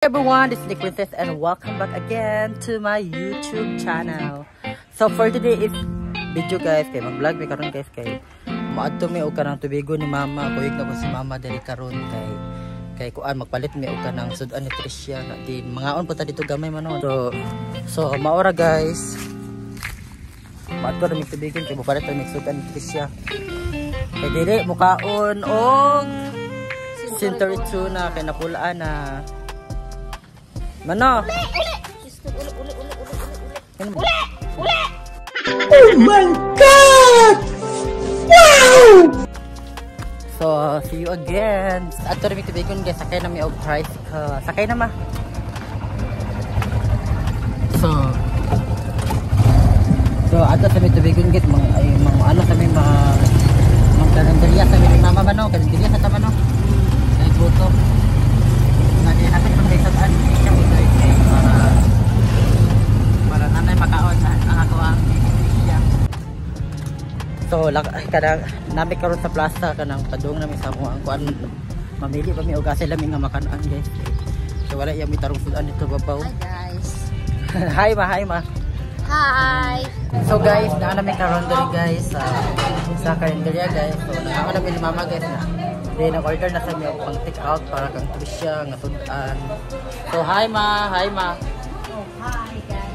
Everyone, this is Nick Princess and welcome back again to my YouTube channel. So for today is video guys, kay mag-vlog mi karon guys kay maadto mi og kanang tubigo ni mama, kuyog na ko si mama diri karon kay kuan magpalit mi og kanang sudan ni Tricia na di mangaon po ta dito gamay man. So maora guys. Maadto ra mi tubigon kay bupalit mi sudan ni Tricia. Kay dili mukaon og center tuna kay napulaan na mana? Oh my god! Wow! So, see you again. Ato rin kaibigan guys, sakay na may og price ka. Sakay na ma. So ato sa may kaibigan guys, mga ano sa may mga kalendarya sa may mama man no, kalendarya sa tama no. Kay buto. Nadi natin pang kaysataan para nanay makaon sa ang ako ang siya. So kadang nami karon sa plaza kanang padung nami sa mo ang kuan mamili pa mi og kasi lami nga makanan guys. So wala ya mi tarong sudan dito babaw. Hi guys. Hi ma. Hi. So guys, naa nami karon diri guys sa kalendarya guys. So naa nami ni mama guys na. Then nag-order na sa mi og pang take out para kang Tricia nga sudan. So hi ma. Oh, hi guys.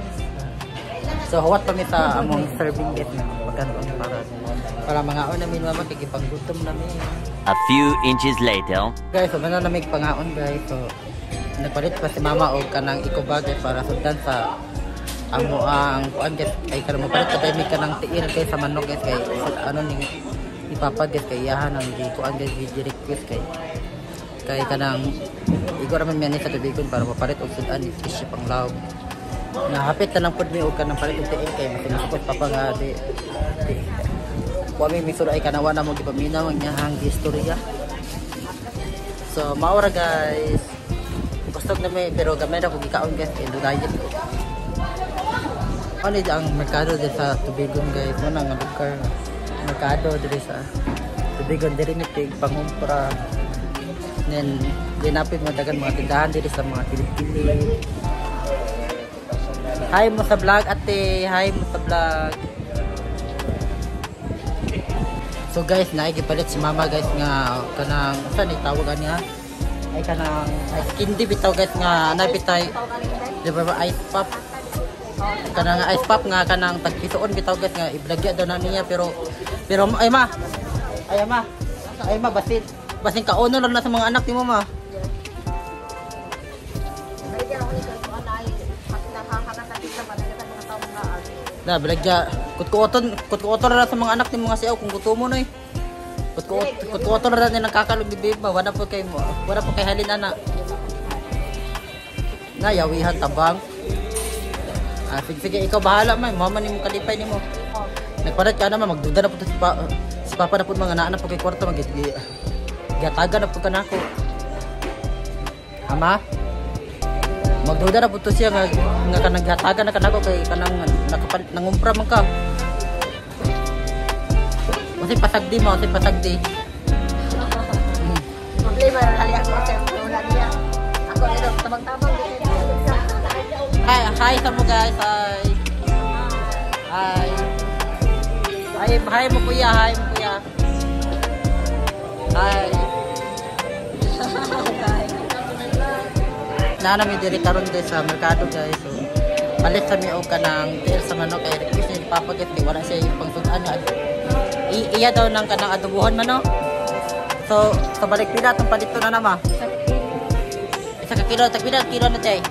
So huwat pa mi sa among serving guys na pagkaon para mga on namin mama kay gipanggutom namin. A few inches later. Guys, so na namin pangaon guys. So nagpalit pa si mama og kanang eco-bag para sudan sa amo ang kuan guys kay kanang mapalit pa tayo mi kanang tiil kay sa manok guys kay ano ning ipapa guys kay iyahan ang di kuan guys video request kay kanang igor man mi sa tubigon para mapalit og sudan ni fish pang laog. Nahapit na lang pud mi og kanang palit og tiil kay masinasukot papa nga di kuami misur ay kanawa na mo gipaminaw ang nyahang istorya. So maura guys. Bastog na may pero gamay na ko gikaon guys kay diet ko. Ano ang merkado dito sa Tubigon guys? Ano ang lugar merkado dito sa Tubigon diri ni kay pangumpra. Then dinapit mo dagan mga tindahan dito sa mga tili-tili. Hi mo sa vlog ate, hi mo sa vlog. So guys, naigipalit si mama guys nga kanang saan itawagan niya? Ay kanang ice candy bitaw guys nga napitay. Di ba ice pop? Kanang ice pop nga kanang tagpitoon bitaw guys nga iblagya daw na niya pero ay ma basin kaono lang na sa mga anak ni mo ma. Na blagya kutkuoton na sa mga anak ni mga siyaw kung gutom mo no eh. Kutkuoton na rin nagkakalog bibig ba wala po kay halin ana. Na yawihan tabang. Sige, ikaw bahala man. Mama ni mo kalipay ni mo. Nagparat ka naman, magduda na po si papa na po mga naanak po kay kwarto. Gataga na po ka na ako. Ama? Magduda na po to siya nga gataga na ka na ako kay kanang nangumpra man ka. Masih pasagdi mo, masih pasagdi. Problema na hali ako sa wala niya. Ako nito tabang-tabang dito. Hi sa mo guys. Hi mo kuya. Hi. Nana mi diri karon guys sa merkado guys. So palit sa mi og kanang tiil sa manok kay request ni papa guys kay wala siya yung pangsudan nga. Iya daw nang kanang adobohon man no. So balik pila tong palito na nama. Isa ka kilo na tay.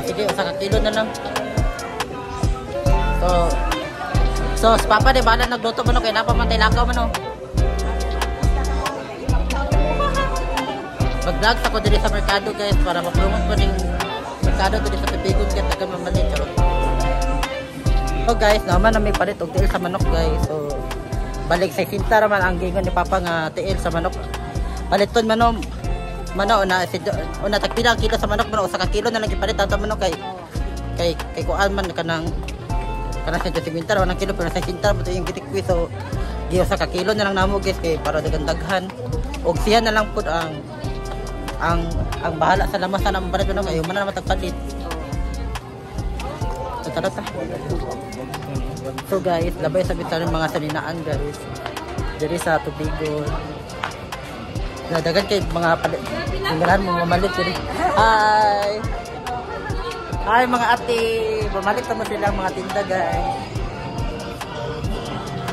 Sige, usa ka kilo na lang. So si papa di bala nagluto man kay napamantay lakaw man no. Mag-vlog ako diri sa merkado guys para ma-promote ko ning merkado diri sa Tubigon kay taga mamalit charot. So guys, naman na may palit og tiil sa manok guys. So balik sa sinta raman ang gingon ni papa nga tiil sa manok. Paliton man una tagpila kilo sa manok man usa ka kilo na lang gipalit ato manok kay kuan man kanang sa simintar wanang kilo pero sa sinta mo yung gitikwi so giusa ka kilo na lang namo guys kay para daghan Og siya na lang pud ang bahala sa lamasan ng barat na ayo man na matagpalit. Tara. So guys, labay sa bitan mga saninaan guys. Diri sa Tubigon. Nadagan kay mga tinggalan mo mamalit diri. Hi. Hi mga ate, bumalik naman sila mga tinda guys.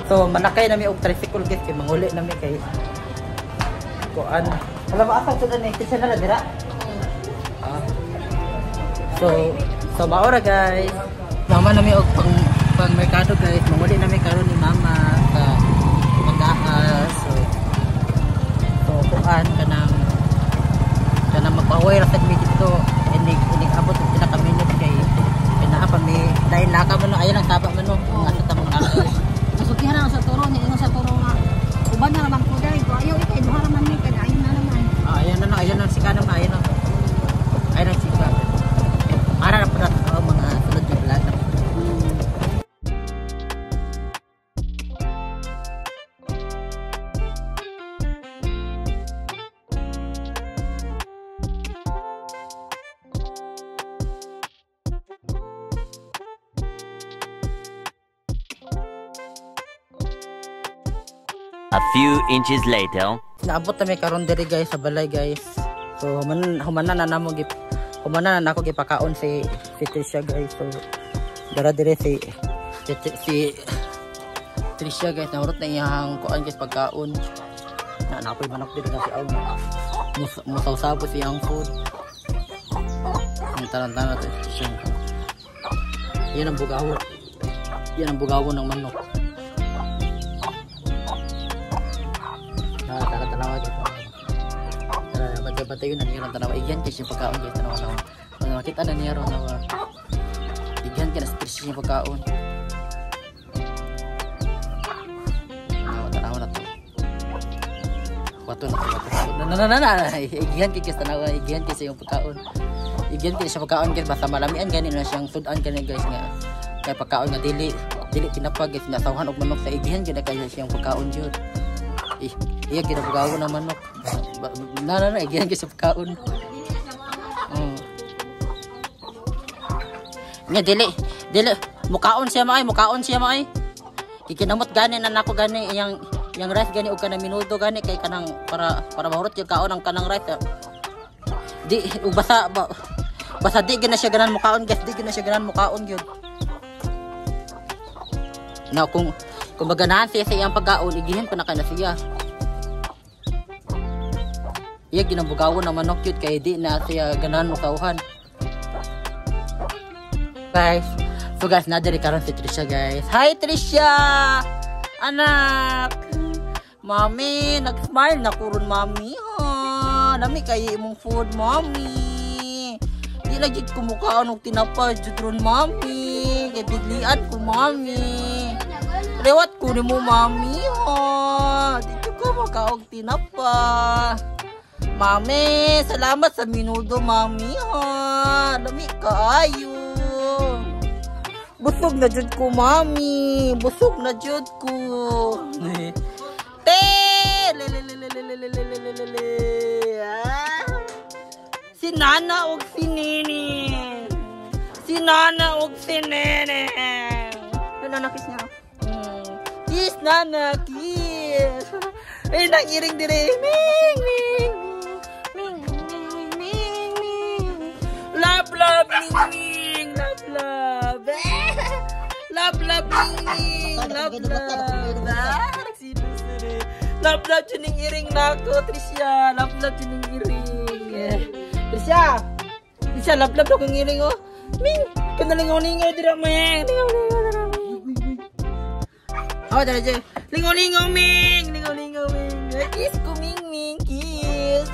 So manakay nami og tricycle guys kay manguli nami kay kuan. Wala ba asang sudan ni kitchen na dira? So maora guys. Mama nami og pang merkado guys, manguli nami karon ni mama sa pagdaas. So kuan kanang magpaway ra sad mi dito. Inig abot og pila ka minute kay pinaapan mi dahil laka man ayan ang taba man no ang asa tamang laka. Nasukihan na sa turo ni sa turo nga. Uban na naman ko dai, ayaw ikay duha ra man ni kay ayon na naman. Ayan na si kanang ayan na. Ayan na si kanang. Para na pala mga sunod yung vlog. A few inches later. Naabot na may karon diri guys sa balay guys. So humana na nako gipakaon si Tricia guys. So dara dire si Tricia guys, naurot na iyang kuan guys pagkaon. Na napoy manok diri na si Aw. Musaw-saw si iyang food. Ang tanan-tanan to Tricia. Yan ang bugawon ng manok. Tanawa dito. Batay yun na niya ron tanawa. Igyan kasi yung pagkaon guys. Tanawa. Makita na niya ron. Igyan ka na stress yung pagkaon. Tanawa na to. Wato na to. Igyan kasi tanawa. Igyan kasi yung pagkaon. Igyan kasi yung pagkaon guys. Basta malamian ganin na siyang sudan ka na guys nga. Kaya pagkaon nga dili tinapag guys. Nasawahan og manok sa igyan. Kaya kaya siyang pagkaon yun. Iya kita pagkaon ng manok. Igyan kasi pagkaon. Nga dili mukaon siya maay. Kikinamot gani na nako gani yang rice gani og kanang minuto gani kay kanang para mahurot yung kaon ang kanang rice. Di basta di gina siya ganan mukaon guys, di gina siya ganan mukaon gyud. Na kung maganahan siya sa iyang pagkaon, igihin pa na ka na siya. Iya ginabugawon ng manok yun kaya di na siya ganahan mukauhan. Guys, so guys, nadari karon si Tricia guys. Hi Tricia! Anak! Mami, nag-smile na kuron mami. Nami kaya imong food mami. Di lagi kumukaon og tinapay jud ron mami. Kay bidlian ko mami. Lewat ko ni mo mami dito ko makaog tinapa. Mami, salamat sa minudo mami lami kaayo. Busog na jud ko mami. Busog na jud ko. Te si Nana og si Nini. Si Nana og si Nene. Ano nakis niya? Kiss Nana, kiss. Ay, nakiring dire. Ming, ming, ming, ming, ming, ming. Love, love, ming, ming. Love, love. Love, love, ming, ming. Love, love. Nagsinusuri. Love, love, tuning iring na ako, Tricia. Love, love, tuning iring. Tricia, love, love, akong iring, oh. Ming, kanalingaw-lingaw dira, ming. Lingaw-lingaw dira. Oh, dala. Lingaw-lingaw, Ming! Lingaw-lingaw, Ming! Kiss ko, Ming, Ming! Kiss!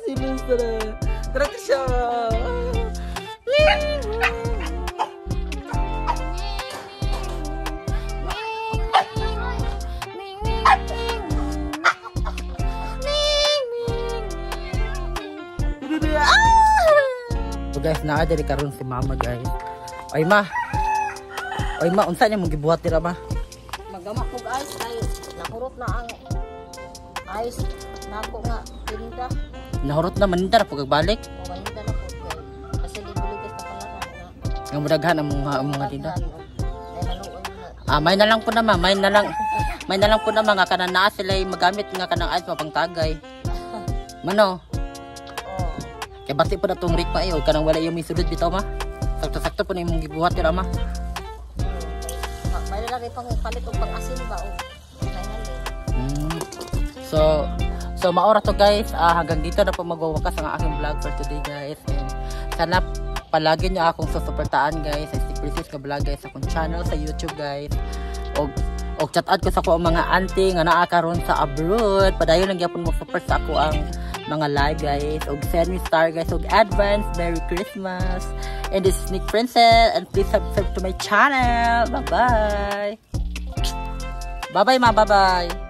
Sinusara! Tara ka siya! So guys, naadari karon si mama guys. Ay ma, unsa niya mong gibuhat dira ma? Magamak og ice ay nakurot na ang ice. Nako nga, pinda. Nahurot na maninda na pagbalik. O, maninda na po. Kasi libuligas na pala na. Ang mudaghan ang mga tinda. Ay, naluoy na. May na lang po naman, may na lang po naman nga kanang naa sila magamit nga kanang ice mapang tagay. Mano? Oh. Kaya bati po na itong rik pa eh, huwag ka nang wala yung may sulod dito ma. Sakto-sakto po na yung mong gibuhat yun ama. May nalagay pang palit o pang asin ba? O, So maora to guys, hanggang dito na po magwawakas ang aking vlog for today guys. And sana palagi nyo akong susuportaan guys sa Stick Princess ka vlog guys sa akong channel sa YouTube guys. Og chat-out ko sa ako ang mga auntie nga naa karon sa abroad. Padayon lang gyapon mo support sa ako ang mga live guys. Og send me star guys. Og advance Merry Christmas. And this is Sneak Princess and please subscribe to my channel. Bye bye. Bye bye ma, bye bye.